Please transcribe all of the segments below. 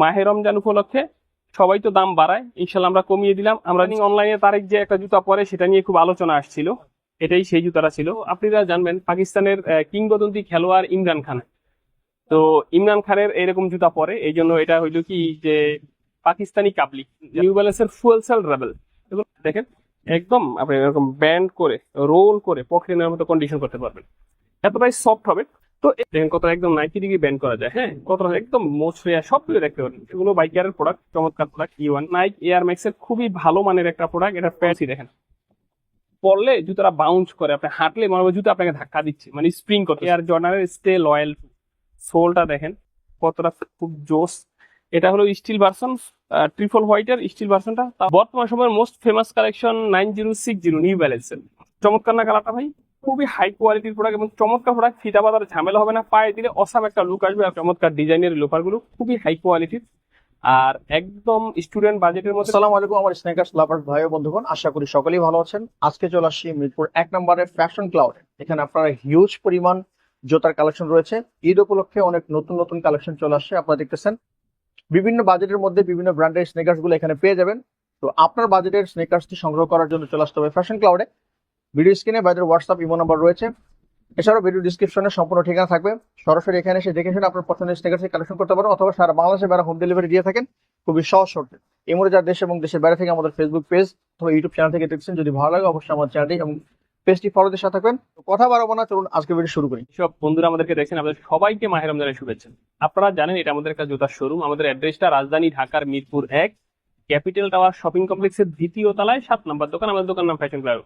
মাহে রমজান উপলক্ষে সবাই তো দাম বাড়ায়, ইনশাল্লাহ আমরা কমিয়ে দিলাম। আমরা অনলাইনে তারিখ যে একটা জুতা পরে সেটা নিয়ে খুব আলোচনা আসছিল, এটাই সেই জুতাটা ছিল। আপনারা জানবেন পাকিস্তানের কিংবদন্তি খেলোয়াড় ইমরান খান, তো ইমরান খানের এরকম জুতা পরে, এই জন্য এটা হইলো কি যে পাকিস্তানি কাবলি নিউ ব্যালেন্সের ফুয়েল সেল রেবেল। দেখেন একদম আপনি এরকম ব্যান্ড করে রোল করে পকেটে নেওয়ার মতো কন্ডিশন করতে পারবেন, এতটাই সফট হবে। তো দেখেন কত একদম 90 ডিগ্রি ব্যান্ড করা যায়, হ্যাঁ কত একদম মোছরিয়া সবগুলো দেখতে পারেন। এগুলো বাইকারের প্রোডাক্ট, চমৎকার product. E1 Nike Air Max এর খুবই ভালো মানের একটা প্রোডাক্ট। এটা প্যাচি দেখেন, পরলে জুতাটা বাউন্স করে, আপনি হাঁটলে মনে হবে জুতা আপনাকে ধাক্কা দিচ্ছে, মানে স্প্রিং করতে। এয়ার জর্ডানের স্টে লয়াল সোলটা দেখেন কতটা খুব জোস। এটা হলো স্টিল ভার্সন, ট্রিপল হোয়াইটের স্টিল ভার্সনটা। বর্তমান সময়ের মোস্ট ফেমাস কালেকশন 9060 নিউ ব্যালেন্সের। চমৎকার না কালারটা ভাই, খুবই হাই কোয়ালিটির প্রোডাক্ট এবং চমৎকার প্রোডাক্ট। ফিতা বাঁধার ঝামেলা হবে না, পায়ে দিলে অসাম একটা লুক আসবে। আর চমৎকার ডিজাইনের লোফার গুলো খুবই হাই কোয়ালিটির আর একদম স্টুডেন্ট বাজেটের মধ্যে। আসসালামু আলাইকুম আমার স্নেকার্স লাভার ভাই ও বন্ধুগণ, আশা করি সকলেই ভালো আছেন। আজকে চলে আসছি মিরপুর 1 নম্বরের ফ্যাশন ক্লাউডে। এখানে আপনারা হিউজ পরিমাণ জুতার কালেকশন রয়েছে। ঈদ উপলক্ষে অনেক নতুন নতুন কালেকশন চলে আসছে, আপনারা দেখতেছেন। বিভিন্ন বাজেটের মধ্যে বিভিন্ন ব্র্যান্ডের স্নেকার্স গুলো এখানে পেয়ে যাবেন। তো আপনার বাজেটের স্নেকার্সটি সংগ্রহ করার জন্য চলে আসতে হবে ফ্যাশন ক্লাউডে। ভিডিও স্ক্রিনে ভাইদের হোয়াটসঅ্যাপ ইমো নাম্বার রয়েছে, এছাড়াও ভিডিও ডিসক্রিপশনে সম্পূর্ণ ঠিকানা থাকবে। সরাসরি এখানে এসে দেখে শুনে আপনার পছন্দের স্নেকার্স কালেকশন করতে পারেন, অথবা সারা বাংলাদেশে যারা হোম ডেলিভারি দিয়ে থাকেন খুবই সহজ শর্তে। এই মুহূর্তে যারা দেশ এবং দেশের বাইরে থেকে আমাদের ফেসবুক পেজ অথবা ইউটিউব চ্যানেল থেকে দেখছেন, যদি ভালো লাগে অবশ্যই আমার চ্যানেলটি এবং পেজটি ফলো দিয়ে সাথে থাকবেন। তো কথা বাড়াবো না, চলুন আজকে ভিডিও শুরু করি। সব বন্ধুরা আমাদেরকে দেখছেন, আপনাদের সবাইকে মাহে রমজানের শুভেচ্ছা। আপনারা জানেন এটা আমাদের একটা জুতার শোরুম। আমাদের অ্যাড্রেসটা রাজধানী ঢাকার মিরপুর 1 ক্যাপিটাল টাওয়ার শপিং কমপ্লেক্সের 2য় তলায় 7 নম্বর দোকান। আমাদের দোকান নাম ফ্যাশন ক্লাব।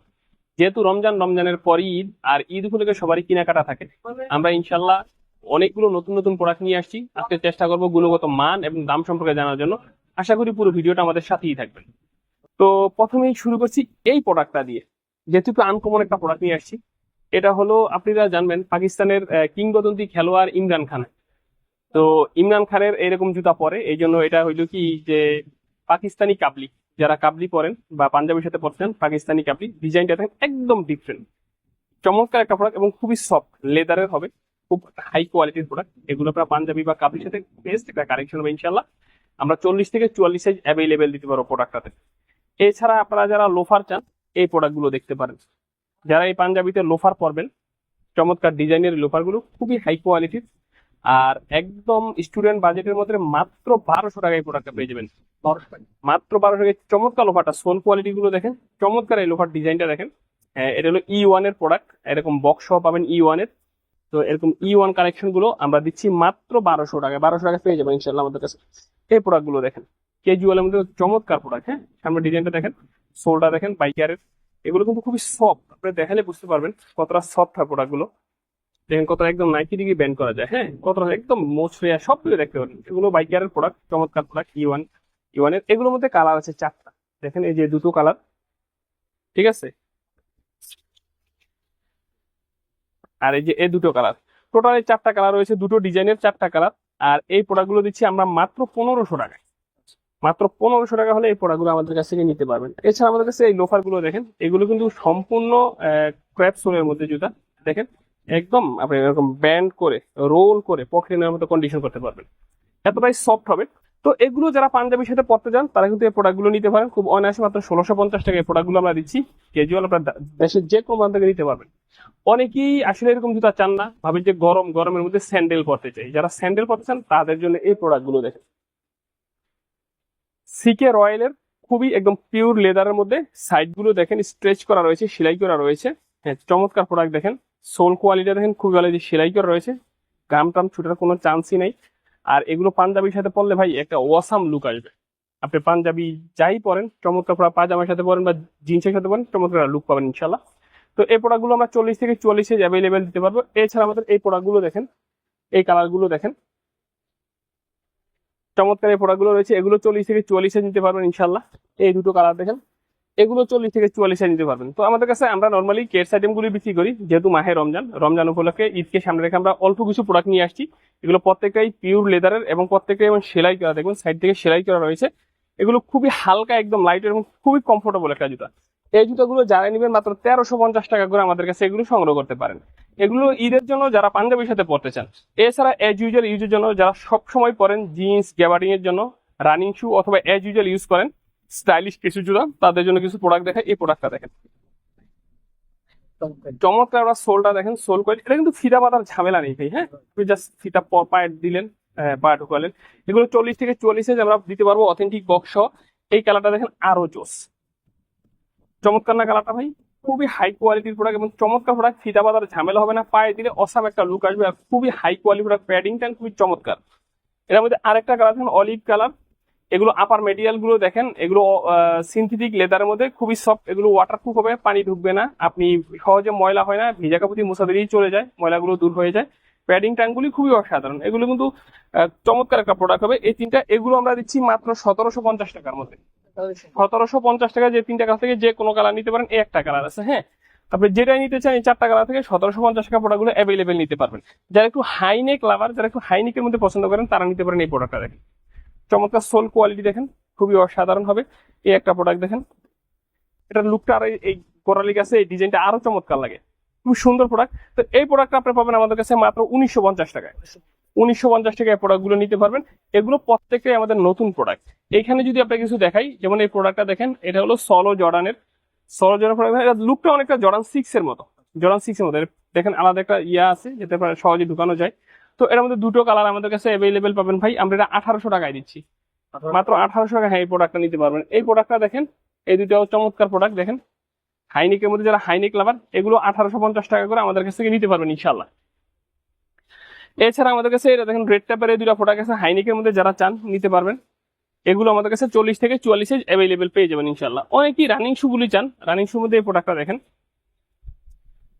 যেহেতু রমজানের পরই ঈদ, আর ঈদ উপলক্ষে সবারই কেনাকাটা থাকে, আমরা ইনশাল্লাহ অনেকগুলো নতুন নতুন প্রোডাক্ট নিয়ে আসছি। আজকে চেষ্টা করবো গুণগত মান এবং দাম সম্পর্কে জানার জন্য। আশা করি পুরো ভিডিওটা আমাদের সাথেই থাকবেন। তো প্রথমেই শুরু করছি এই প্রোডাক্টটা দিয়ে, যেহেতু একটু আনকমন একটা প্রোডাক্ট নিয়ে আসছি। এটা হলো আপনারা জানবেন পাকিস্তানের কিংবদন্তি খেলোয়াড় ইমরান খান, তো ইমরান খানের এরকম জুতা পরে, এই জন্য এটা হইলো কি যে পাকিস্তানি কাবলি। যারা কাবলি পরেন বা পাঞ্জাবির সাথে পরছেন, পাকিস্তানি কাবলি ডিজাইনটা দেখেন একদম ডিফারেন্ট। চমৎকার একটা প্রোডাক্ট এবং খুবই সফট লেদারের হবে, খুব হাই কোয়ালিটির প্রোডাক্ট। এগুলো আপনার পাঞ্জাবি বা কাবলির সাথে বেস্ট একটা কালেকশন হবে ইনশাল্লাহ। আমরা 40 থেকে 44 সাইজ অ্যাভেলেবেল দিতে পারবো প্রোডাক্টটাতে। এছাড়া আপনারা যারা লোফার চান, এই প্রোডাক্টগুলো দেখতে পারেন। যারা এই পাঞ্জাবিতে লোফার পরবেন, চমৎকার ডিজাইনের লোফার গুলো খুবই হাই কোয়ালিটির আর একদম স্টুডেন্ট বাজেটের মধ্যে মাত্র 1200 টাকায় প্রোডাক্টটা পেয়ে যাবেন। মাত্র 1200 টাকায় চমৎকার লোফারটা, সোল কোয়ালিটি গুলো দেখেন, চমৎকার এই লোফার ডিজাইনটা দেখেন। এটা হলো E1 এর প্রোডাক্ট, এরকম বক্স সহ পাবেন E1 এর। তো এরকম E1 কালেকশন গুলো আমরা দিচ্ছি মাত্র 1200 টাকায়। 1200 টাকা পেয়ে যাবেন ইনশাল্লাহ আমাদের কাছে। এই প্রোডাক্ট গুলো দেখেন, কেজুয়ালের মধ্যে চমৎকার প্রোডাক্ট। হ্যাঁ, সামনে ডিজাইনটা দেখেন, সোলটা দেখেন বাইকারের। এগুলো কিন্তু খুবই সফট, আপনি দেখালে বুঝতে পারবেন কতটা সফট হয় প্রোডাক্ট গুলো। দেখেন কত একদম 90 ডিগ্রি ব্যান্ড করা যায়, হ্যাঁ কতটা একদম মোছরিয়া সবগুলো দেখতে পারেন। এগুলো বাইকারের প্রোডাক্ট, চমৎকার প্রোডাক্ট। E1 এর এগুলোর মধ্যে কালার আছে 4টা, দেখেন এই যে দুটো কালার, ঠিক আছে, আর এই যে এই দুটো কালার, টোটাল 4টা কালার রয়েছে, দুটো ডিজাইনের 4টা কালার। আর এই প্রোডাক্ট গুলো দিচ্ছি আমরা মাত্র 1500 টাকায়। মাত্র 1500 টাকা হলে এই প্রোডাক্ট গুলো আমাদের কাছ থেকে নিতে পারবেন। এছাড়া আমাদের কাছে এই লোফার গুলো দেখেন, এগুলো কিন্তু সম্পূর্ণ ক্র্যাপ সোলের মধ্যে জুতা। দেখেন একদম আপনি এরকম ব্যান্ড করে রোল করে পকেটে নেওয়ার মতো কন্ডিশন করতে পারবেন, এতটাই সফট হবে। তো এগুলো যারা পাঞ্জাবির সাথে পড়তে যান তারা কিন্তু এই প্রোডাক্ট গুলো নিতে পারেন খুব অনায়াসে। মাত্র 1650 টাকা এই প্রোডাক্ট গুলো আমরা দিচ্ছি। ক্যাজুয়াল আপনার দেশের যে কোনো মান থেকে নিতে পারবেন। অনেকেই আসলে এরকম জুতা চান না, ভাবেন যে গরমের মধ্যে স্যান্ডেল পরতে চাই। যারা স্যান্ডেল পরতে চান তাদের জন্য এই প্রোডাক্ট গুলো দেখেন। সিকে রয়্যালের খুবই একদম পিওর লেদারের মধ্যে, সাইড গুলো দেখেন স্ট্রেচ করা রয়েছে, সেলাই করা রয়েছে। হ্যাঁ, চমৎকার প্রোডাক্ট দেখেন। সোল কোয়ালিটি দেখেন খুবই ভালো, যে সেলাই করা রয়েছে, গাম টাম ছুটার কোনো চান্সই নাই। আর এগুলো পাঞ্জাবির সাথে পরলে ভাই একটা ওয়াসাম লুক আসবে। আপনি পাঞ্জাবি যাই পরেন, চমৎকার পাজামার সাথে পরেন বা জিন্সের সাথে পরেন, চমৎকার লুক পাবেন ইনশাল্লাহ। তো এই প্রোডাক্ট গুলো আমরা 40 থেকে 44 সাইজ অ্যাভেলেবেল দিতে পারবো। এছাড়া আমাদের এই প্রোডাক্ট গুলো দেখেন, এই কালার গুলো দেখেন, চমৎকার এই প্রোডাক্ট গুলো রয়েছে। এগুলো 40 থেকে 44 সাইজ নিতে পারবেন ইনশাল্লাহ। এই দুটো কালার দেখেন, এগুলো 40 থেকে 44 সাইজ নিতে পারবেন। তো আমাদের কাছে আমরা নর্মালি কেটস আইটেম গুলি বিক্রি করি, যেহেতু মাহে রমজান উপলক্ষে ঈদকে সামনে রেখে আমরা অল্প কিছু প্রোডাক্ট নিয়ে আসছি। এগুলো প্রত্যেকটাই পিওর লেদারের এবং প্রত্যেকটাই এবং সেলাই করা, দেখুন সাইড থেকে সেলাই করা রয়েছে। এগুলো খুবই হালকা, একদম লাইট এবং খুবই কমফোর্টেবল একটা জুতা। এই জুতাগুলো যারা নেবেন মাত্র 1350 টাকা করে আমাদের কাছে এগুলো সংগ্রহ করতে পারেন। এগুলো ঈদের জন্য যারা পাঞ্জাবির সাথে পড়তে চান, এছাড়া এজ ইউজুয়াল ইউজের জন্য যারা সব সময় পরেন জিন্স গ্যাবার্ডিং এর জন্য, রানিং শু অথবা এজ ইউজুয়াল ইউজ করেন স্টাইলিশ কিছু জুতা, তাদের জন্য কিছু প্রোডাক্ট দেখেন। এই প্রোডাক্টটা দেখেন, চমৎকার। ওরা সোলটা দেখেন, সোল কোয়ালিটি। এটা কিন্তু ফিতা বাঁধার ঝামেলা নেই ভাই। হ্যাঁ, আপনি জাস্ট ফিতা পায়ে দিলেন, পায়ে ঢুকালেন। এগুলো 40 থেকে 44 আমরা দিতে পারবো অথেন্টিক বক্স। এই কালারটা দেখেন, আরো জোস, চমৎকার না কালারটা ভাই? খুবই হাই কোয়ালিটির প্রোডাক্ট এবং চমৎকার প্রোডাক্ট। ফিতা বাঁধার ঝামেলা হবে না, পায়ে দিলে অসাম একটা লুক আসবে। আর খুবই হাই কোয়ালিটি প্রোডাক্ট, প্যাডিংটা খুবই চমৎকার। এর মধ্যে আরেকটা কালার দেখেন, অলিভ কালার। এগুলো আপার মেটেরিয়াল গুলো দেখেন, এগুলো সিনথেটিক লেদারের মধ্যে, খুবই সফট। এগুলো ওয়াটারপ্রুফ হবে, পানি ঢুকবে না, আপনি সহজে ময়লা হয় না, ভিজা কাপড় দিয়ে মুছা দিলেই চলে যায়, ময়লাগুলো দূর হয়ে যায়। প্যাডিং ট্যাঙ্কগুলি খুবই অসাধারণ। এগুলো কিন্তু চমৎকার একটা প্রোডাক্ট হবে। এই তিনটা এগুলো আমরা দিচ্ছি মাত্র 1750 টাকার মধ্যে। 1750 টাকা, যে তিনটা কালার থেকে যে কোনো কালার নিতে পারেন। এই একটা কালার আছে, হ্যাঁ। আপনি যেটাই নিতে চান এই 4টা কালার থেকে 1750 টাকা প্রোডাক্টগুলো অ্যাভেলেবেল নিতে পারবেন। যারা একটু হাইনেক লাভার, যারা একটু হাইনেকের মধ্যে পছন্দ করেন, তারা নিতে পারেন এই প্রোডাক্টটা। দেখেন চমৎকার সোল কোয়ালিটি দেখেন, খুবই অসাধারণ হবে। এই একটা প্রোডাক্ট দেখেন, এটার লুকটা আর এই কোরালি গাছে এই ডিজাইনটা আরো চমৎকার লাগে, খুব সুন্দর প্রোডাক্ট। তো এই প্রোডাক্টটা আপনি পাবেন আমাদের কাছে মাত্র 1950 টাকায়। 1950 টাকায় এই প্রোডাক্টগুলো নিতে পারবেন। এগুলো প্রত্যেকটাই আমাদের নতুন প্রোডাক্ট। এইখানে যদি আপনাকে কিছু দেখাই, যেমন এই প্রোডাক্টটা দেখেন, এটা হলো সলো জর্ডানের প্রোডাক্ট। এটা লুকটা অনেকটা জর্ডান 6 এর মতো, জর্ডান 6 এর মতো। দেখেন আলাদা একটা ইয়া আছে যেটা সহজে ঢুকানো যায়। তো এর মধ্যে দুটো কালার আমাদের কাছে অ্যাভেলেবেল পাবেন ভাই। আমরা এটা 1800 টাকায় দিচ্ছি, মাত্র 1800 টাকা। হ্যাঁ, এই প্রোডাক্টটা নিতে পারবেন। এই প্রোডাক্টটা দেখেন, এই দুটো চমৎকার প্রোডাক্ট দেখেন। হাইনিকের মধ্যে যারা হাইনিক লাভার, এগুলো 1850 টাকা করে আমাদের কাছ থেকে নিতে পারবেন ইনশাল্লাহ। এছাড়া আমাদের কাছে এটা দেখেন, রেড ট্যাপের এই দুটো প্রোডাক্ট আছে। হাইনিকের মধ্যে যারা চান নিতে পারবেন। এগুলো আমাদের কাছে 40 থেকে 44 অ্যাভেলেবেল পেয়ে যাবেন ইনশাল্লাহ। অনেকেই রানিং শু গুলি চান, রানিং শু মধ্যে এই প্রোডাক্টটা দেখেন,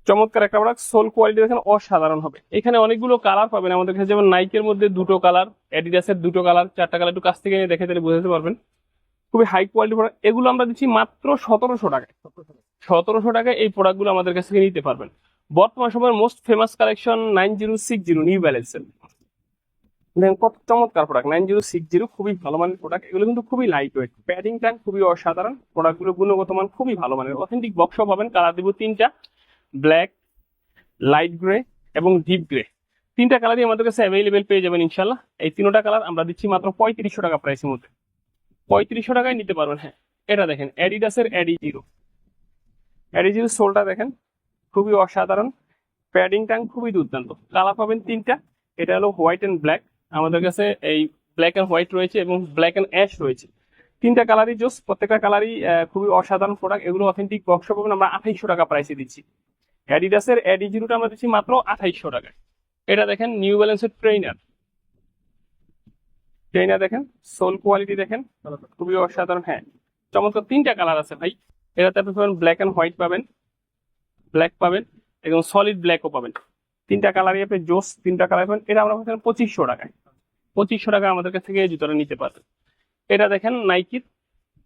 চমৎকার একটা প্রোডাক্ট। সোল কোয়ালিটি দেখেন অসাধারণ হবে। এখানে অনেকগুলো কালার পাবেন আমাদের কাছে, যেমন নাইকের মধ্যে দুটো কালার, অ্যাডিডাসের দুটো কালার, 4টা কালার। একটু কাছ থেকে নিয়ে দেখে তাহলে বুঝতে পারবেন। খুবই হাই কোয়ালিটি প্রোডাক্ট। এগুলো আমরা দিচ্ছি মাত্র 1700 টাকায়। 1700 টাকায় এই প্রোডাক্টগুলো আমাদের কাছ থেকে নিতে পারবেন। বর্তমান সময়ের মোস্ট ফেমাস কালেকশন 9060 নিউ ব্যালেন্সের। দেখেন কত চমৎকার প্রোডাক্ট, 9060, খুবই ভালো মানের প্রোডাক্ট। এগুলো কিন্তু খুবই লাইট ওয়েট, প্যাডিং ট্যাঙ্ক খুবই অসাধারণ। প্রোডাক্টগুলো গুণগত মান খুবই ভালো মানের। অথেন্টিক বক্স পাবেন। কালার দিব 3টা, ব্ল্যাক, লাইট গ্রে এবং ডিপ গ্রে। 3টা কালারই আমাদের কাছে অ্যাভেলেবেল পেয়ে যাবেন ইনশাল্লাহ। এই 3টা কালার আমরা দিচ্ছি মাত্র 3500 টাকা প্রাইসের মধ্যে। 3500 টাকায় নিতে পারবেন। হ্যাঁ, এটা দেখেন অ্যাডিডাসের অ্যাডি জিরো সোলটা দেখেন, খুবই অসাধারণ। প্যাডিং ট্যাঙ্ক খুবই দুর্দান্ত। কালার পাবেন 3টা। এটা হলো হোয়াইট এন্ড ব্ল্যাক। আমাদের কাছে এই ব্ল্যাক এন্ড হোয়াইট রয়েছে এবং ব্ল্যাক এন্ড অ্যাশ রয়েছে। 3টা কালারই জোস, প্রত্যেকটা কালারই খুবই অসাধারণ প্রোডাক্ট। এগুলো অথেন্টিক বক্স পাবেন। আমরা 2800 টাকা প্রাইসে দিচ্ছি। অ্যাডিডাসের অ্যাডি জিরোটা আমরা দিচ্ছি মাত্র 2800 টাকায়। এটা দেখেন নিউ ব্যালেন্সের ট্রেইনার দেখেন, সোল কোয়ালিটি দেখেন, খুবই অসাধারণ। হ্যাঁ, চমৎকার। 3টা কালার আছে ভাই। এটাতে আপনি পাবেন ব্ল্যাক এন্ড হোয়াইট পাবেন, ব্ল্যাক পাবেন এবং সলিড ব্ল্যাকও পাবেন। 3টা কালারই আপনি জোস। 3টা কালার পাবেন। এটা আমরা পাচ্ছেন 2500 টাকায়। 2500 টাকা আমাদের কাছ থেকে এই জুতোটা নিতে পারবেন। এটা দেখেন নাইকির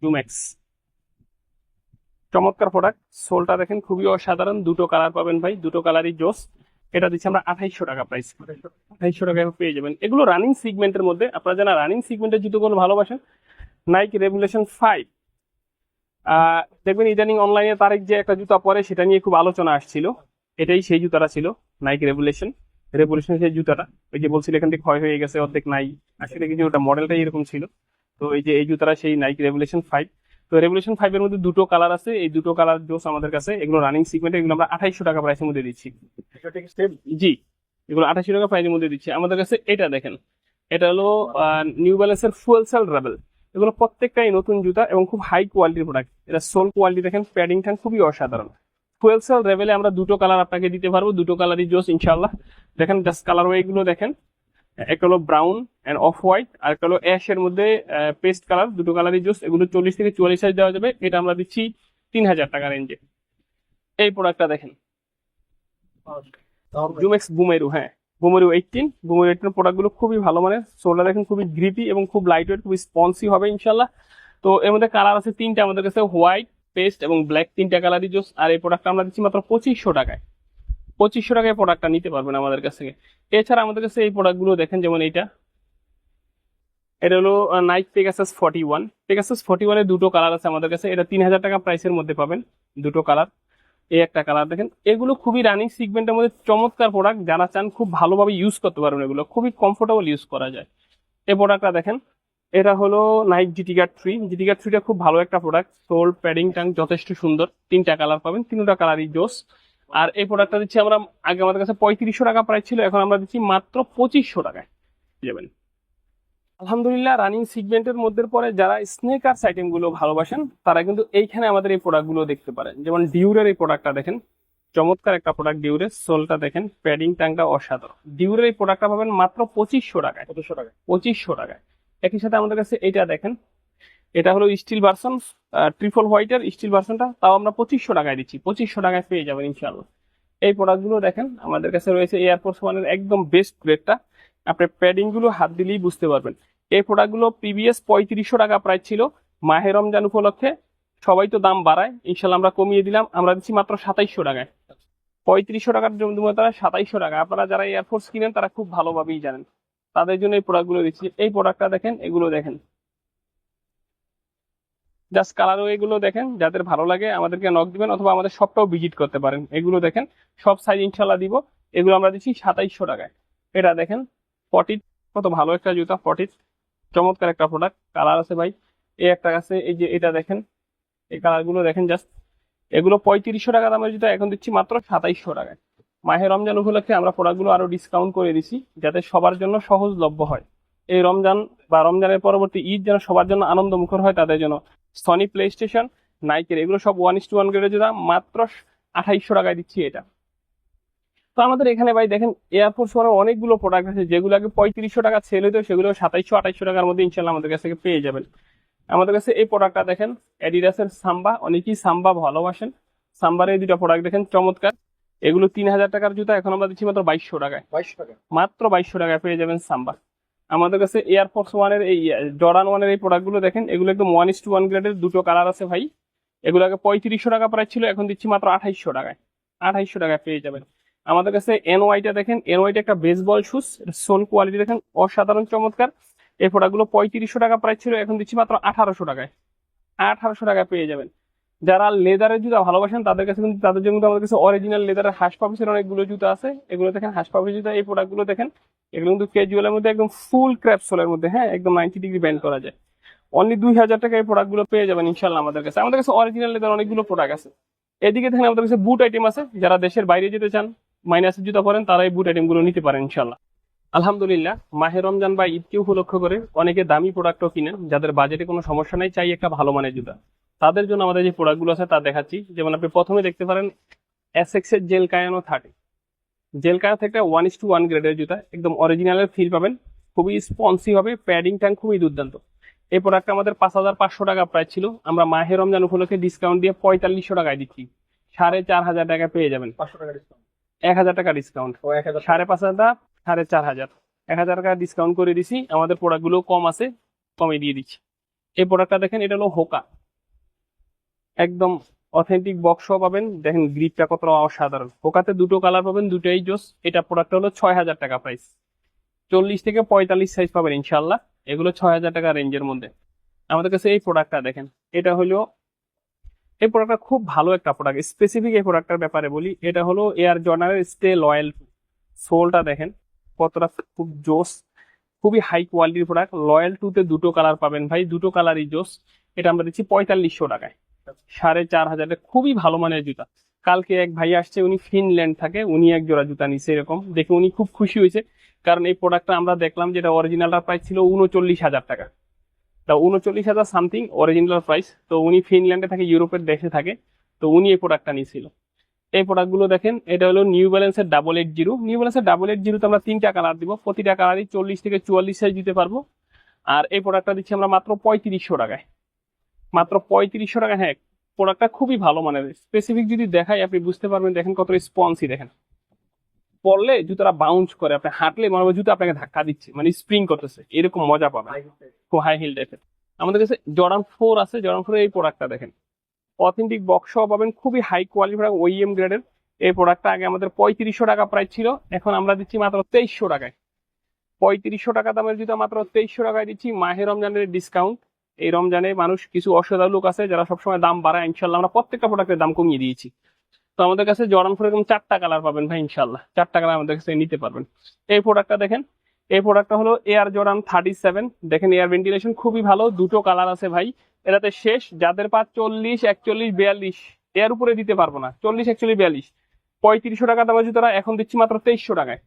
জুম্যাক্স, চমৎকার প্রোডাক্ট। সোলটা দেখেন খুবই অসাধারণ। দুটো কালার পাবেন ভাই, দুটো কালারই জোস। এটা দিচ্ছি আমরা 2800 টাকা প্রাইস। 2800 টাকায় পেয়ে যাবেন। এগুলো রানিং সিগমেন্টের মধ্যে। আপনারা যারা রানিং সিগমেন্টের জুতোগুলো ভালোবাসেন, নাইকি রেভুলেশন 5 দেখবেন ইদানিং অনলাইনে তারিখ যে একটা জুতা পরে সেটা নিয়ে খুব আলোচনা আসছিল। এটাই সেই জুতাটা ছিল, নাইকি রেভুলেশন সেই জুতাটা। ওই যে বলছিল এখান থেকে ক্ষয় হয়ে গেছে, অর্ধেক নাই, আসলে কিছু ওটা মডেলটাই এরকম ছিল। তো এই যে এই জুতাটা সেই নাইকি রেভুলেশন 5। তো রেভুলেশন 5 এর মধ্যে দুটো কালার আছে। এই দুটো কালার জোস আমাদের কাছে। এগুলো রানিং সিগমেন্ট। এগুলো আমরা 2800 টাকা প্রাইসের মধ্যে দিচ্ছি। জি, এগুলো 2800 টাকা প্রাইসের মধ্যে দিচ্ছি আমাদের কাছে। এটা দেখেন, এটা হলো নিউ ব্যালেন্সের ফুয়েল সেল রেবেল। এগুলো প্রত্যেকটাই নতুন জুতা এবং খুব হাই কোয়ালিটির প্রোডাক্ট। এটা সোল কোয়ালিটি দেখেন, প্যাডিং ট্যাঙ্ক খুবই অসাধারণ। ফুয়েল সেল রেবেলে আমরা দুটো কালার আপনাকে দিতে পারবো। দুটো কালারই জোস ইনশাল্লাহ। দেখেন জাস্ট কালার ওয়ে গুলো দেখেন, একটা হলো ব্রাউন এন্ড অফ হোয়াইট, আর একটা হলো অ্যাশ এর মধ্যে পেস্ট কালার। দুটো কালারই জোস। এগুলো 40 থেকে 44 সাইজ দেওয়া যাবে। এটা আমরা দিচ্ছি 3000 টাকা রেঞ্জে। এই প্রোডাক্টটা দেখেন, জুমেক্স বুমেরু। হ্যাঁ, বুমেরু 18 প্রোডাক্ট গুলো খুবই ভালো মানের। সোলটা দেখেন খুবই গ্রিপি এবং খুব লাইট ওয়েট, খুবই স্পন্সি হবে ইনশাল্লাহ। তো এর মধ্যে কালার আছে 3টা আমাদের কাছে, হোয়াইট, পেস্ট এবং ব্ল্যাক। 3টা কালারই জোস। আর এই প্রোডাক্টটা আমরা দিচ্ছি মাত্র 2500 টাকায়। 2500 টাকায় প্রোডাক্টটা নিতে পারবেন আমাদের কাছ থেকে। এছাড়া আমাদের কাছে এই প্রোডাক্ট গুলো দেখেন, যেমন এটা হলো নাইক পেগাসাস 41। পেগাসাস 41 এর দুটো কালার আছে আমাদের কাছে। এটা 3000 টাকা প্রাইসের মধ্যে পাবেন, দুটো কালার। এই একটা কালার দেখেন, এগুলো খুবই রানিং সিগমেন্টের মধ্যে চমৎকার প্রোডাক্ট। যারা চান খুব ভালোভাবে ইউজ করতে পারবেন, এগুলো খুবই কমফোর্টেবল ইউজ করা যায়। এই প্রোডাক্টটা দেখেন, এটা হলো Nike GT guard 3। GT guard 3টা খুব ভালো একটা প্রোডাক্ট। সোল প্যাডিং টাং যথেষ্ট সুন্দর, তিনটা কালার পাবেন, তিনটা কালারই জোস। আর এই প্রোডাক্টটা দিচ্ছি আমরা, আগে আমাদের কাছে 3500 টাকা প্রাইস ছিল, এখন আমরা দিচ্ছি মাত্র 2500 টাকায় যাবেন। আলহামদুলিল্লাহ, রানিং সিগমেন্টের মধ্যে পরে যারা স্নেকার্স আইটেম গুলো ভালোবাসেন তারা কিন্তু এইখানে আমাদের এই প্রোডাক্ট গুলো দেখতে পারেন। যেমন ডিউরের এই প্রোডাক্টটা দেখেন, চমৎকার একটা প্রোডাক্ট। ডিউরের সোলটা দেখেন, প্যাডিং ট্যাংটা অসাধারণ। ডিউরের এই প্রোডাক্টটা পাবেন মাত্র 2500 টাকায়। 2500 টাকায়। একই সাথে আমাদের কাছে এটা দেখেন, এটা হলো স্টিল ভার্সন, ট্রিপল হোয়াইটের স্টিল ভার্সনটা, তাও আমরা 2500 টাকায় দিচ্ছি। 2500 টাকায় পেয়ে যাবেন ইনশাআল্লাহ। এই প্রোডাক্টগুলো দেখেন, আমাদের কাছে রয়েছে এয়ারফোর্স ওয়ানের একদম বেস্ট গ্রেডটা। আপনি প্যাডিং গুলো হাত দিলেই বুঝতে পারবেন। এই প্রোডাক্টগুলো প্রিভিয়াস 3500 টাকা প্রাইস ছিল। মাহে রমজান উপলক্ষে সবাই তো দাম বাড়ায়, ইনশাল্লাহ আমরা কমিয়ে দিলাম, আমরা দিচ্ছি মাত্র 2700 টাকায়। 3500 টাকার জন্য তারা 2700 টাকা। আপনারা যারা এয়ারফোর্স কিনেন তারা খুব ভালোভাবেই জানেন, তাদের জন্য এই প্রোডাক্টগুলো দিচ্ছি। এই প্রোডাক্টটা দেখেন, এগুলো দেখেন, জাস্ট কালারও এগুলো দেখেন। যাদের ভালো লাগে আমাদেরকে নক দিবেন, অথবা আমাদের শপটাও ভিজিট করতে পারেন। এগুলো দেখেন, সব সাইজ ইনশাল্লাহ দিব। এগুলো আমরা দিচ্ছি 2700 টাকায়। এটা দেখেন, পটিট, কত ভালো একটা জুতা পটিট, চমৎকার একটা প্রোডাক্ট। কালার আছে ভাই, এই একটা আছে, এই যে এটা দেখেন, এই কালারগুলো দেখেন জাস্ট। এগুলো 3500 টাকা দামের জুতা, এখন দিচ্ছি মাত্র 2700 টাকায়। মাহে রমজান উপলক্ষে আমরা প্রোডাক্টগুলো আরো ডিসকাউন্ট করে দিছি, যাতে সবার জন্য সহজলভ্য হয়। এই রমজান বা রমজানের পরবর্তী ঈদ যেন সবার জন্য আনন্দ মুখর হয়, তাদের জন্য সনি প্লে স্টেশন, নাইকের এগুলো সব 1:1 গ্রেডের জুতা মাত্র 2800 টাকায় দিচ্ছি এটা। তো আমাদের এখানে ভাই দেখেন, এয়ারফোর্স ওয়ানের অনেকগুলো প্রোডাক্ট আছে, যেগুলো আগে 3500 টাকা সেল হতো, সেগুলো 2700-2800 টাকার মধ্যে ইনশাল্লাহ আমাদের কাছ থেকে পেয়ে যাবেন। আমাদের কাছে এই প্রোডাক্টটা দেখেন, অ্যাডিডাসের সাম্বা, অনেকেই সাম্বা ভালোবাসেন। সাম্বার এই দুটা প্রোডাক্ট দেখেন, চমৎকার। এগুলো 3000 টাকার জুতা, এখন আমরা দিচ্ছি মাত্র 2200 টাকায়। 2200 টাকা। মাত্র 2200 টাকায় পেয়ে যাবেন সাম্বা। আমাদের কাছে এয়ারফোর্স ওয়ানের এই জর্ডান ওয়ানের এই প্রোডাক্টগুলো দেখেন, এগুলো একদম 1:1 গ্রেডের, দুটো কালার আছে ভাই। এগুলো আগে 3500 টাকা প্রাইস ছিল, এখন দিচ্ছি মাত্র 2800 টাকায়। 2800 টাকায় পেয়ে যাবেন। আমাদের কাছে এনওয়াইটা দেখেন, এনওয়াইটা একটা বেসবল শুজ, সোল কোয়ালিটি দেখেন, অসাধারণ চমৎকার। এই প্রোডাক্টগুলো 3500 টাকা প্রাইস ছিল, এখন দিচ্ছি মাত্র 1800 টাকায়। 1800 টাকায় পেয়ে যাবেন। যারা লেদারের জুতা ভালোবাসেন তাদের কাছে কিন্তু, তাদের জন্য কিন্তু আমাদের কাছে অরিজিনাল লেদারের হাঁস পাপিসের অনেকগুলো জুতা আছে। এগুলো দেখেন, হাঁস পাপিস জুতা। এই প্রোডাক্টগুলো দেখেন, এগুলো কিন্তু ক্যাজুয়ালের মধ্যে একদম ফুল ক্র্যাপ সোলের মধ্যে, হ্যাঁ, একদম 90 ডিগ্রি ব্যান্ড করা যায়। অনলি 2000 টাকা এই প্রোডাক্টগুলো পেয়ে যাবেন ইনশাল্লাহ আমাদের কাছে। আমাদের কাছে অরিজিনাল লেদার অনেকগুলো প্রোডাক্ট আছে। এদিকে দেখেন, আমাদের কাছে বুট আইটেম আছে। যারা দেশের বাইরে যেতে চান, মাইনাসের জুতা পরেন, তারা এই বুট আইটেম গুলো নিতে পারেন ইনশাল্লাহ। আলহামদুলিল্লাহ, মাহে রমজান বা ঈদকে উপলক্ষ করে অনেকে দামি প্রোডাক্টও কিনেন, যাদের বাজেটে কোনো সমস্যা নেই, চাই একটা ভালো মানের জুতা। তাদের জন্য আমাদের যে প্রোডাক্টগুলো আছে তা দেখাচ্ছি। যেমন আপনি প্রথমে দেখতে পারেন এসএক্স এর জেল কায়ানো 30। জেল কায়ানো থেকে 1:1 গ্রেডের জুতা, একদম অরিজিনালের ফিল পাবেন, খুবই স্পন্সি হবে, প্যাডিং ট্যাং খুবই দুর্দান্ত। এই প্রোডাক্টটা আমাদের 5500 টাকা প্রাইস ছিল, আমরা মাহে রমজান উপলক্ষে ডিসকাউন্ট দিয়ে 4500 টাকায় দিচ্ছি। 4500 টাকা পেয়ে যাবেন। 500 টাকা ডিসকাউন্ট। 1000 টাকা ডিসকাউন্ট। ও 1000। 5500, 4500, 1000 টাকা ডিসকাউন্ট করে দিছি। আমাদের প্রোডাক্টগুলো কম আছে, কমে দিয়ে দিচ্ছি। এই প্রোডাক্টটা দেখেন, এটা হলো হোকা, একদম অথেন্টিক বক্স পাবেন। দেখেন গ্রিপটা কত অসাধারণ। হোকাতে দুটো কালার পাবেন, দুটোই জোস। এটা প্রোডাক্টটা হলো 6000 টাকা প্রাইস। 40 থেকে 45 সাইজ পাবেন ইনশাল্লাহ। এগুলো 6000 টাকা রেঞ্জের মধ্যে। আমাদের কাছে এই প্রোডাক্টটা দেখেন, এটা হলো, এই প্রোডাক্টটা খুব ভালো একটা প্রোডাক্ট। স্পেসিফিক এই প্রোডাক্টটার ব্যাপারে বলি, এটা হলো এয়ার জর্ডানের স্টে লয়াল। সোলটা দেখেন কতটা খুব জোস, খুবই হাই কোয়ালিটির প্রোডাক্ট। লয়াল 2 তে দুটো কালার পাবেন ভাই, দুটো কালারই জোস। এটা আমরা দিচ্ছি 4500 টাকায়। 4500, খুবই ভালো মানের জুতা। কালকে এক ভাই আসছে, উনি ফিনল্যান্ড থাকে, উনি এক জোড়া জুতা নিছে, এরকম দেখে উনি খুব খুশি হয়েছে। কারণ এই প্রোডাক্টটা আমরা দেখলাম যেটা অরিজিনালটার প্রাইস ছিল 39,000 টাকা, তা 39,000 সামথিং অরিজিনাল প্রাইস। তো উনি ফিনল্যান্ডে থাকে, ইউরোপের দেশে থাকে, তো উনি এই প্রোডাক্টটা নিয়েছিল। এই প্রোডাক্টগুলো দেখেন, এটা হলো নিউ ব্যালেন্সের 880। নিউ ব্যালেন্সের 880 আমরা 3টা কালার দিব, প্রতিটা কালারই 40 থেকে 44 সাইজ দিতে পারবো। আর এই প্রোডাক্টটা দিচ্ছি আমরা মাত্র 3500 টাকায়। মাত্র 3500 টাকা। হ্যাঁ, প্রোডাক্টটা খুবই ভালো মানের। স্পেসিফিক যদি দেখাই আপনি বুঝতে পারবেন, দেখেন কত স্পঞ্জি, দেখেন পরলে জুতাটা বাউন্স করে, আপনি হাঁটলে মনে হবে জুতা আপনাকে ধাক্কা দিচ্ছে, মানে স্প্রিং করতেছে, এরকম মজা পাবেন। খুব হাই হিল টাইপের। আমাদের কাছে জর্ডান 4 আছে। জর্ডান 4 এই প্রোডাক্টটা দেখেন, অথেন্টিক বক্স পাবেন, খুবই হাই কোয়ালিটি প্রোডাক্ট, ওইএম গ্রেডের। এই প্রোডাক্টটা আগে আমাদের 3500 টাকা প্রাইস ছিল, এখন আমরা দিচ্ছি মাত্র 2300 টাকায়। 3500 টাকা দামের জুতা মাত্র 2300 টাকায় দিচ্ছি, মাহে রমজানের ডিসকাউন্ট। এই রমজানে মানুষ কিছু অসহায় লোক আছে যারা সবসময় দাম বাড়ায়, ইনশাল্লাহ আমরা প্রত্যেকটা প্রোডাক্টের দাম কমিয়ে দিয়েছি। তো আমাদের কাছে জর্ডান 4 এরকম 4টা কালার পাবেন ভাই, ইনশাল্লাহ 4টা কালার আমাদের কাছে নিতে পারবেন। এই প্রোডাক্টটা দেখেন, এই প্রোডাক্টটা হলো এয়ার জর্ডান 37। দেখেন এয়ার ভেন্টিলেশন খুবই ভালো, দুটো কালার আছে ভাই। এটাতে শেষ যাদের পা 40, 41, 42 এর উপরে দিতে পারবো না, 40, 41, 42 3500 টাকা দামের জুতোটা এখন দিচ্ছি মাত্র 2300 টাকায়।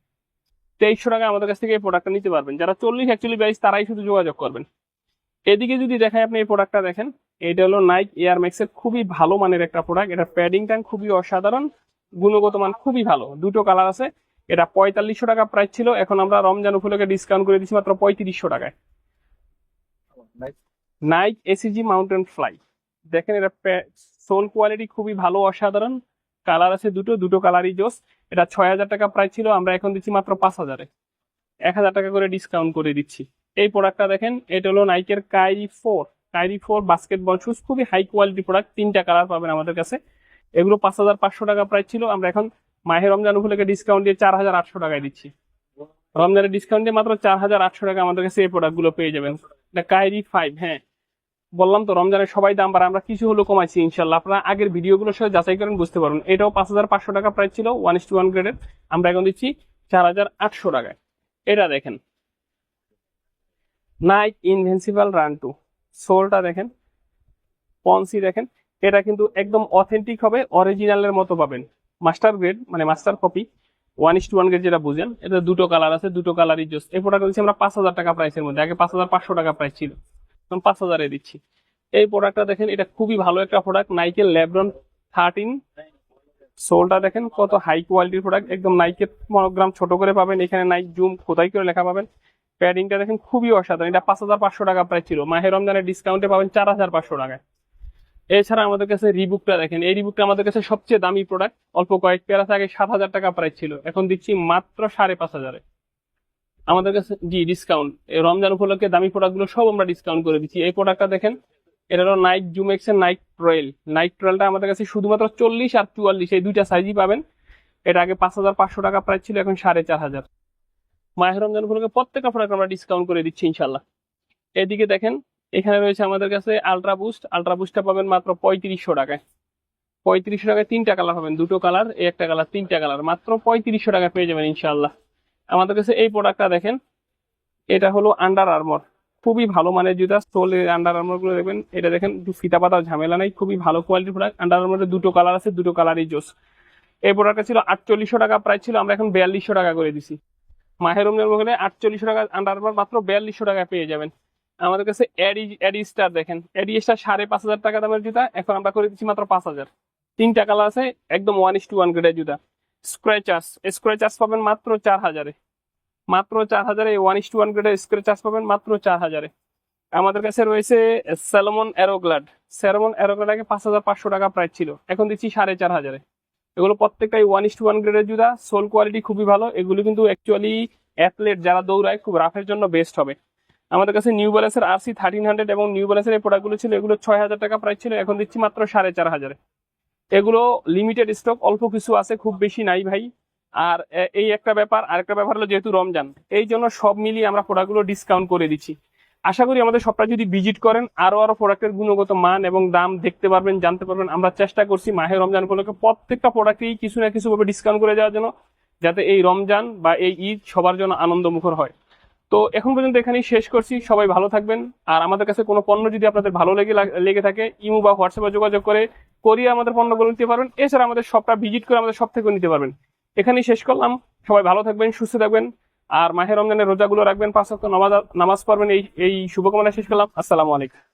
2300 টাকায় আমাদের কাছ থেকে এই প্রোডাক্টটা নিতে পারবেন। যারা 40, 41, 42 তারাই শুধু যোগাযোগ করবেন। এদিকে যদি দেখায় আপনি এই প্রোডাক্টটা দেখেন, এটা হলো নাইক এয়ার ম্যাক্স এর খুবই ভালো মানের একটা প্রোডাক্ট। এটা প্যাডিংটা খুবই অসাধারণ, গুণগত মান খুবই ভালো, দুটো কালার আছে। এটা 4500 টাকা প্রাইস ছিল, এখন আমরা রমজান উপলক্ষে ডিসকাউন্ট করে দিচ্ছি মাত্র 3500 টাকায়। নাইক এসিজি মাউন্টেন ফ্লাই, দেখেন এটা সোল কোয়ালিটি খুবই ভালো, অসাধারণ। কালার আছে দুটো কালারই জোস। এটা 6000 টাকা প্রাইস ছিল, আমরা এখন দিচ্ছি মাত্র 5000-এ, 1000 টাকা করে ডিসকাউন্ট করে দিচ্ছি। এই প্রোডাক্টটা দেখেন, এটা হলো নাইকের কাইরি 4 বাস্কেটবল শুজ, খুবই হাই কোয়ালিটি প্রোডাক্ট। 3টা কালার পাবেন আমাদের কাছে। এগুলো 5500 টাকা প্রাইস ছিল, আমরা এখন মাহে রমজান উপলক্ষে ডিসকাউন্ট দিয়ে 4800 টাকায় দিচ্ছি। রমজানের ডিসকাউন্ট দিয়ে মাত্র 4800 টাকা আমাদের কাছে এই প্রোডাক্টগুলো পেয়ে যাবেন। এটা কাইরি 5। হ্যাঁ, বললাম তো রমজানের সবাই দাম বাড়ে, আমরা কিছু হলো কমাইছি ইনশাল্লাহ। আপনারা আগের ভিডিওগুলোর সাথে যাচাই করেন, বুঝতে পারবেন। এটাও 5500 টাকা প্রাইস ছিল, 1:1 গ্রেডের, আমরা এখন দিচ্ছি 4800 টাকায়। এটা দেখেন নাইক ইনভিনসিবল রান 2, সোলটা দেখেন, পন্সি দেখেন। এটা কিন্তু একদম অথেন্টিক হবে, অরিজিনালের মতো পাবেন। মাস্টার গ্রেড মানে মাস্টার কপি, 1:1 গ্রেড যেটা বুঝেন। এটা দুটো কালার আছে, দুটো কালারই জোস। এই প্রোডাক্ট দিচ্ছি আমরা 5000 টাকা প্রাইসের মধ্যে, আগে 5500 টাকা প্রাইস ছিল, এখন 5000-এ দিচ্ছি। এই প্রোডাক্টটা দেখেন, এটা খুবই ভালো একটা প্রোডাক্ট, নাইকের লেব্রন 13। সোলটা দেখেন কত হাই কোয়ালিটির প্রোডাক্ট, একদম নাইকের মনোগ্রাম ছোট করে পাবেন, এখানে নাইক জুম খোদাই করে লেখা পাবেন। প্যাডিংটা দেখেন খুবই অসাধারণ। এটা 5500 টাকা প্রাইস ছিল, মাহে রমজানের ডিসকাউন্টে পাবেন 4500 টাকায়। এছাড়া আমাদের কাছে রিবুকটা দেখেন, এই রিবুকটা আমাদের কাছে সবচেয়ে দামি প্রোডাক্ট। অল্প কয়েক পেয়ার আছে, আগে 7000 টাকা প্রাইস ছিল, এখন দিচ্ছি মাত্র 5500-এ আমাদের কাছে। জি, ডিসকাউন্ট। রমজান উপলক্ষে দামি প্রোডাক্টগুলো সব আমরা ডিসকাউন্ট করে দিচ্ছি। এই প্রোডাক্টটা দেখেন, এটা হলো নাইক জুম এক্স এর নাইক ট্রেল। নাইক ট্রেলটা আমাদের কাছে শুধুমাত্র 40 আর 44 এই দুইটা সাইজই পাবেন। এটা আগে 5500 টাকা প্রাইস ছিল, এখন 4500। মাহে রমজান উপলক্ষে প্রত্যেকটা প্রোডাক্ট আমরা ডিসকাউন্ট করে দিচ্ছি ইনশাল্লাহ। এদিকে দেখেন, এখানে রয়েছে আমাদের কাছে আলট্রা বুস্টটা পাবেন মাত্র 3500 টাকায়। 3500 টাকায় 3টা কালার পাবেন, দুটো কালার, এই একটা কালার, 3টা কালার, মাত্র 3500 টাকায় পেয়ে যাবেন ইনশাল্লাহ। আমাদের কাছে এই প্রোডাক্টটা দেখেন, এটা হলো আন্ডার আর্মর, খুবই ভালো মানের জুতা। সোলের আন্ডার আর্মর গুলো দেখবেন, এটা দেখেন ফিতা পাতা ঝামেলা নাই, খুবই ভালো কোয়ালিটির প্রোডাক্ট। আন্ডার আর্মরের দুটো কালার আছে, দুটো কালারই জোস। এই প্রোডাক্টটা ছিল 4800 টাকা প্রাইস ছিল, আমরা এখন 4200 টাকা করে দিছি। মাহের রমজান মধ্যে 4800 টাকা আন্ডার আর্মর মাত্র 4200 টাকায় পেয়ে যাবেন। আমাদের কাছে এডি স্টার দেখেন, এডি স্টার 5500 টাকা দামের জুতা, এখন আমরা করে দিচ্ছি মাত্র 5000। 3টা কালার আছে, একদম 1:1 গ্রেডের জুতা। স্ক্র্যাচার্স পাবেন মাত্র 4000-এ, মাত্র 4000-এ 1:1 গ্রেডের স্ক্র্যাচার্স পাবেন মাত্র 4000-এ। আমাদের কাছে রয়েছে স্যালোমন অ্যারোগ্লাড আগে 5500 টাকা প্রাইস ছিল, এখন দিচ্ছি 4500-এ। এগুলো প্রত্যেকটাই 1:1 গ্রেডের জুতা, সোল কোয়ালিটি খুবই ভালো। এগুলো কিন্তু অ্যাকচুয়ালি অ্যাথলেট যারা দৌড়ায় খুব রাফের জন্য বেস্ট হবে। আমাদের কাছে নিউ ব্যালেন্সের RC 1300 এবং নিউ ব্যালেন্সের এই প্রোডাক্টগুলো ছিল, এগুলো 6000 টাকা প্রাইস ছিল, এখন দিচ্ছি মাত্র 4500-এ। এগুলো লিমিটেড স্টক, অল্প কিছু আছে, খুব বেশি নাই ভাই। আর এই একটা ব্যাপার, আরেকটা ব্যাপার হলো যেহেতু রমজান, এই জন্য সব মিলিয়ে আমরা প্রোডাক্টগুলো ডিসকাউন্ট করে দিচ্ছি। আশা করি আমাদের শপটা যদি ভিজিট করেন, আরো প্রোডাক্টের গুণগত মান এবং দাম দেখতে পারবেন, জানতে পারবেন। আমরা চেষ্টা করছি মাহে রমজান উপলক্ষে প্রত্যেকটা প্রোডাক্টেই কিছু না কিছু ভাবে ডিসকাউন্ট করে দেওয়ার জন্য, যাতে এই রমজান বা এই ঈদ সবার জন্য আনন্দমুখর হয়। তো এখন পর্যন্ত এখানেই শেষ করছি, সবাই ভালো থাকবেন। আর আমাদের কাছে কোনো পণ্য যদি আপনাদের ভালো লেগে থাকে, ইমো বা হোয়াটসঅ্যাপে যোগাযোগ করে করিয়ে আমাদের পণ্যগুলো নিতে পারবেন। এছাড়া আমাদের শপটা ভিজিট করে আমাদের শপ থেকে নিতে পারবেন। এখানেই শেষ করলাম, সবাই ভালো থাকবেন, সুস্থ থাকবেন, আর মাহে রমজানের রোজাগুলো রাখবেন, 5 ওয়াক্ত নামাজ পড়বেন। এই শুভকামনা শেষ করলাম। আসসালামু আলাইকুম।